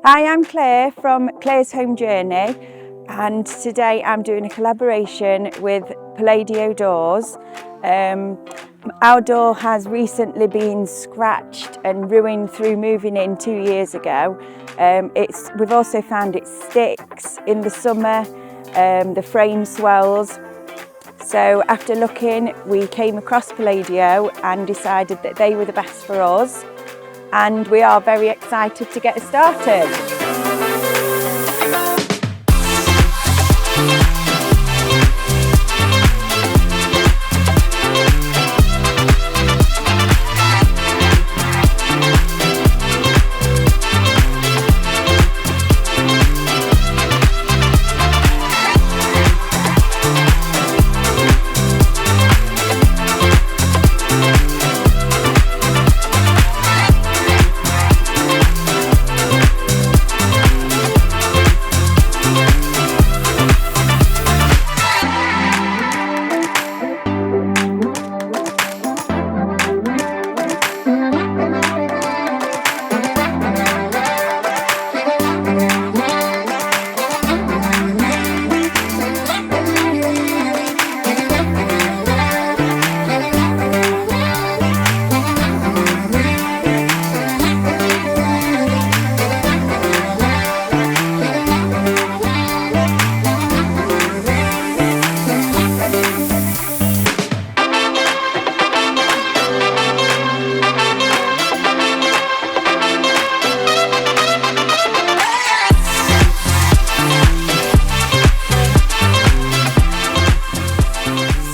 Hi, I'm Claire from Claire's Home Journey, and today I'm doing a collaboration with Palladio doors. Our door has recently been scratched and ruined through moving in 2 years ago. We've also found it sticks in the summer, the frame swells. So after looking, we came across Palladio and decided that they were the best for us. And we are very excited to get started.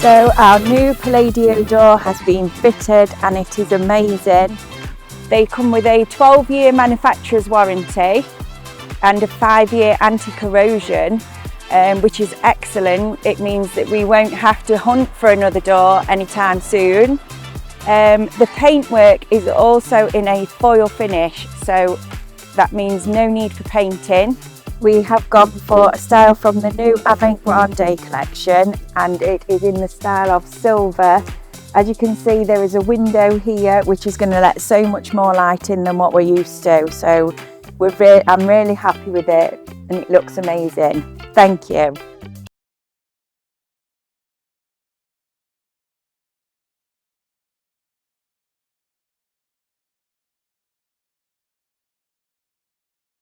So our new Palladio door has been fitted and it is amazing. They come with a 12-year manufacturer's warranty and a 5-year anti-corrosion, which is excellent. It means that we won't have to hunt for another door anytime soon. The paintwork is also in a foil finish, so that means no need for painting. We have gone for a style from the new Avant-Grande collection, and it is in the style of silver. As you can see, there is a window here which is going to let so much more light in than what we're used to. So I'm really happy with it and it looks amazing. Thank you.